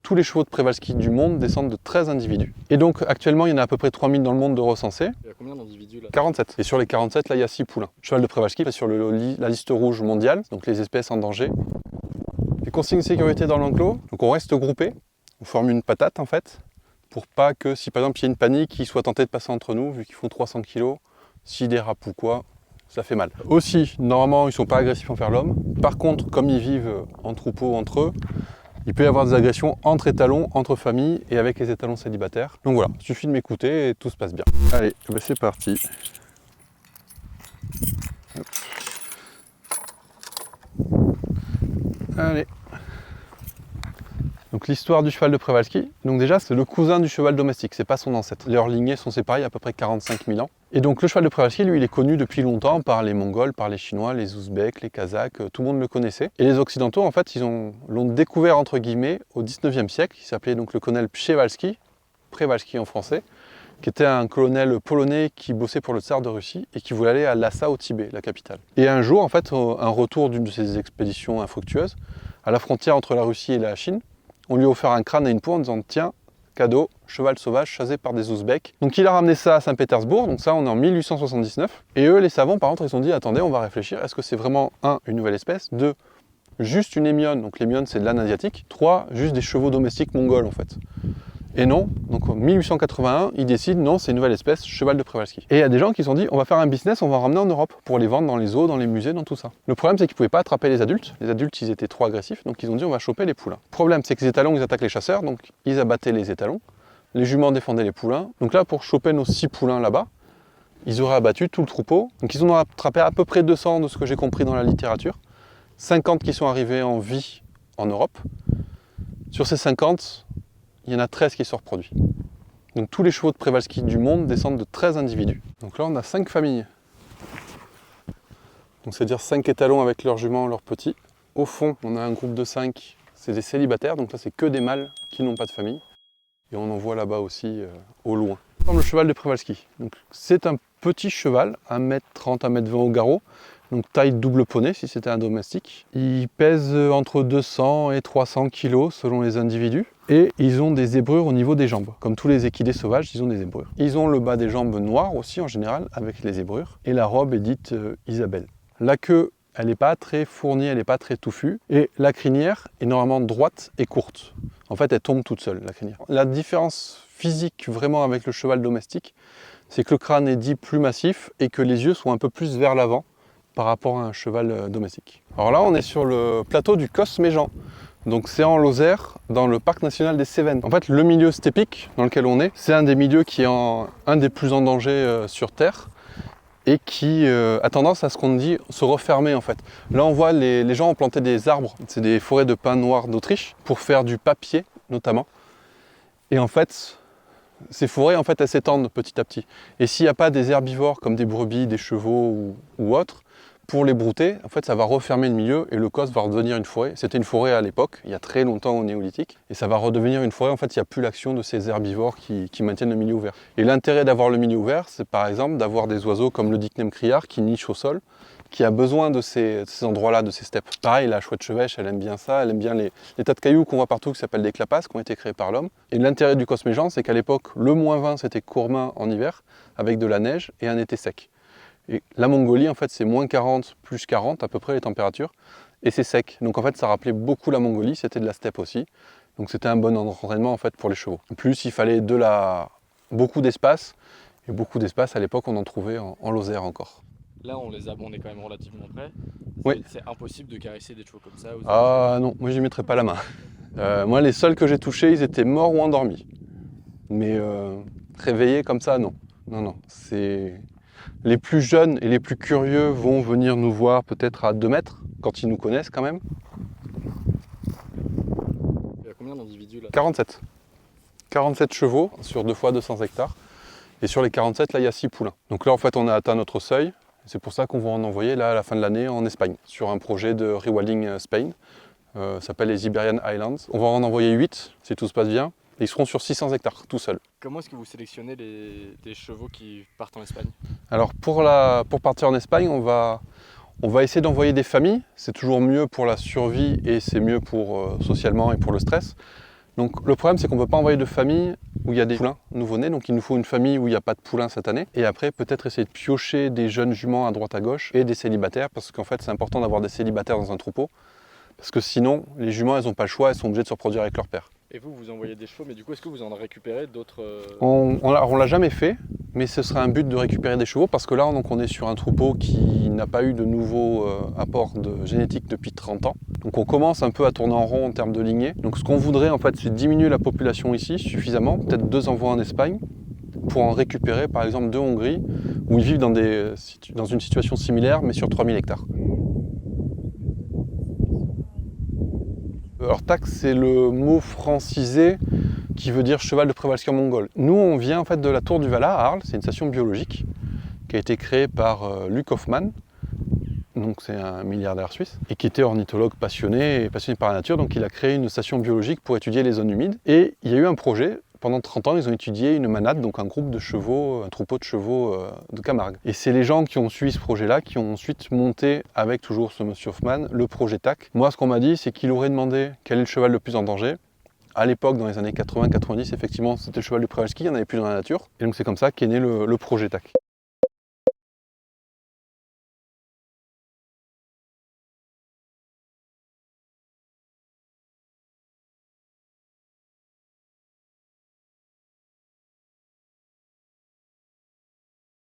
tous les chevaux de Przewalski du monde descendent de 13 individus. Et donc actuellement, il y en a à peu près 3000 dans le monde de recensés. Il y a combien d'individus là? 47. Et sur les 47, là, il y a 6 poulains. Cheval de Przewalski est sur la liste rouge mondiale, donc les espèces en danger. Les consignes de sécurité dans l'enclos. Donc on reste groupé, on forme une patate en fait, pour pas que si par exemple il y a une panique, ils soient tentés de passer entre nous, vu qu'ils font 300 kg, s'ils dérapent ou quoi, ça fait mal. Aussi, normalement, ils ne sont pas agressifs envers l'homme. Par contre, comme ils vivent en troupeau entre eux, il peut y avoir des agressions entre étalons, entre familles et avec les étalons célibataires. Donc voilà, il suffit de m'écouter et tout se passe bien. Allez, ben c'est parti. Hop. Allez. Donc l'histoire du cheval de Przewalski, donc déjà c'est le cousin du cheval domestique, c'est pas son ancêtre. Leurs lignées sont séparées il y a à peu près 45 000 ans. Et donc le cheval de Przewalski, lui, il est connu depuis longtemps par les Mongols, par les Chinois, les Ouzbeks, les Kazakhs, tout le monde le connaissait. Et les Occidentaux, en fait, l'ont découvert entre guillemets au 19e siècle. Il s'appelait donc le colonel Przewalski, Przewalski en français, qui était un colonel polonais qui bossait pour le tsar de Russie et qui voulait aller à Lhasa au Tibet, la capitale. Et un jour, en fait, un retour d'une de ces expéditions infructueuses, à la frontière entre la Russie et la Chine, on lui a offert un crâne et une peau en disant « Tiens, cadeau, cheval sauvage chassé par des Ouzbeks ». Donc il a ramené ça à Saint-Pétersbourg, donc ça on est en 1879. Et eux, les savants, par contre, ils se sont dit « Attendez, on va réfléchir, est-ce que c'est vraiment, 1, une nouvelle espèce, 2, juste une émionne, donc l'émionne c'est de l'âne asiatique, 3, juste des chevaux domestiques mongols en fait ». Et non, donc en 1881, ils décident, non, c'est une nouvelle espèce, cheval de Przewalski. Et il y a des gens qui se sont dit, on va faire un business, on va en ramener en Europe, pour les vendre dans les zoos, dans les musées, dans tout ça. Le problème, c'est qu'ils ne pouvaient pas attraper les adultes. Les adultes, ils étaient trop agressifs, donc ils ont dit, on va choper les poulains. Le problème, c'est que les étalons, ils attaquent les chasseurs, donc ils abattaient les étalons. Les juments défendaient les poulains. Donc là, pour choper nos 6 poulains là-bas, ils auraient abattu tout le troupeau. Donc ils en ont attrapé à peu près 200 de ce que j'ai compris dans la littérature. 50 qui sont arrivés en vie en Europe. Sur ces 50, il y en a 13 qui se reproduisent. Donc tous les chevaux de Przewalski du monde descendent de 13 individus. Donc là on a 5 familles. Donc c'est-à-dire 5 étalons avec leurs juments, leurs petits. Au fond, on a un groupe de 5, c'est des célibataires, donc là c'est que des mâles qui n'ont pas de famille. Et on en voit là-bas aussi au loin. Le cheval de Przewalski. C'est un petit cheval, 1m30, 1m20 au garrot. Donc taille double poney si c'était un domestique. Il pèse entre 200 et 300 kg selon les individus. Et ils ont des zébrures au niveau des jambes. Comme tous les équidés sauvages, ils ont des zébrures. Ils ont le bas des jambes noir aussi en général, avec les zébrures. Et la robe est dite Isabelle. La queue, elle n'est pas très fournie, elle n'est pas très touffue. Et la crinière est normalement droite et courte. En fait, elle tombe toute seule, la crinière. La différence physique vraiment avec le cheval domestique, c'est que le crâne est dit plus massif et que les yeux sont un peu plus vers l'avant par rapport à un cheval domestique. Alors là, on est sur le plateau du Cosméjean. Donc c'est en Lozère, dans le parc national des Cévennes. En fait, le milieu steppique dans lequel on est, c'est un des milieux qui est un des plus en danger sur Terre et qui a tendance à ce qu'on dit se refermer en fait. Là, on voit les gens ont planté des arbres, c'est des forêts de pins noirs d'Autriche pour faire du papier notamment. Et en fait, ces forêts en fait elles s'étendent petit à petit. Et s'il n'y a pas des herbivores comme des brebis, des chevaux ou autres, pour les brouter, en fait, ça va refermer le milieu et le cos va redevenir une forêt. C'était une forêt à l'époque, il y a très longtemps au néolithique, et ça va redevenir une forêt. En fait, il n'y a plus l'action de ces herbivores qui maintiennent le milieu ouvert. Et l'intérêt d'avoir le milieu ouvert, c'est par exemple d'avoir des oiseaux comme le Dicnem criard qui niche au sol, qui a besoin de ces endroits-là, de ces steppes. Pareil, la chouette chevêche, elle aime bien ça, elle aime bien les tas de cailloux qu'on voit partout qui s'appellent des clapasses, qui ont été créés par l'homme. Et l'intérêt du Cosméjean, c'est qu'à l'époque, le -20, c'était Courmin en hiver, avec de la neige et un été sec. Et la Mongolie, en fait, c'est -40, +40 à peu près les températures, et c'est sec. Donc en fait, ça rappelait beaucoup la Mongolie, c'était de la steppe aussi. Donc c'était un bon entraînement en fait pour les chevaux. En plus, il fallait beaucoup d'espace, et beaucoup d'espace à l'époque, on en trouvait en Lozère encore. Là, on est quand même relativement près. Oui. C'est impossible de caresser des chevaux comme ça. Ah non, moi j'y mettrais pas la main. Moi, les seuls que j'ai touchés, ils étaient morts ou endormis. Mais réveillés comme ça, non. Non, c'est... Les plus jeunes et les plus curieux vont venir nous voir peut-être à 2 mètres, quand ils nous connaissent quand même. Il y a combien d'individus là? 47. 47 chevaux sur 2 fois 200 hectares. Et sur les 47, là, il y a 6 poulains. Donc là, en fait, on a atteint notre seuil. C'est pour ça qu'on va en envoyer là à la fin de l'année en Espagne, sur un projet de rewilding Spain. Ça s'appelle les Iberian Islands. On va en envoyer 8, si tout se passe bien. Et ils seront sur 600 hectares, tout seuls. Comment est-ce que vous sélectionnez des chevaux qui partent en Espagne? Alors pour partir en Espagne, on va essayer d'envoyer des familles. C'est toujours mieux pour la survie et c'est mieux pour socialement et pour le stress. Donc le problème, c'est qu'on ne peut pas envoyer de famille où il y a des poulains nouveau-nés, donc il nous faut une famille où il n'y a pas de poulains cette année. Et après, peut-être essayer de piocher des jeunes juments à droite à gauche et des célibataires, parce qu'en fait, c'est important d'avoir des célibataires dans un troupeau, parce que sinon, les juments, elles n'ont pas le choix, elles sont obligées de se reproduire avec leur père. Et vous envoyez des chevaux, mais du coup, est-ce que vous en récupérez d'autres On l'a jamais fait, mais ce serait un but de récupérer des chevaux, parce que là, on est sur un troupeau qui n'a pas eu de nouveau apport de génétique depuis 30 ans. Donc on commence un peu à tourner en rond en termes de lignée. Donc ce qu'on voudrait, en fait, c'est diminuer la population ici suffisamment, peut-être 2 envois en Espagne, pour en récupérer par exemple 2 en Hongrie, où ils vivent dans une situation similaire, mais sur 3000 hectares. Alors tac, c'est le mot francisé qui veut dire cheval de Przewalski en mongol. Nous, on vient en fait de la Tour du Vala à Arles, c'est une station biologique qui a été créée par Luc Hoffmann, donc c'est un milliardaire suisse, et qui était ornithologue passionné par la nature, donc il a créé une station biologique pour étudier les zones humides. Et il y a eu un projet, pendant 30 ans, ils ont étudié une manade, donc un groupe de chevaux, un troupeau de chevaux de Camargue. Et c'est les gens qui ont suivi ce projet-là qui ont ensuite monté, avec toujours ce monsieur Hoffmann, le projet TAC. Moi, ce qu'on m'a dit, c'est qu'il aurait demandé quel est le cheval le plus en danger. À l'époque, dans les années 80-90, effectivement, c'était le cheval de Przewalski, il n'y en avait plus dans la nature. Et donc c'est comme ça qu'est né le projet TAC.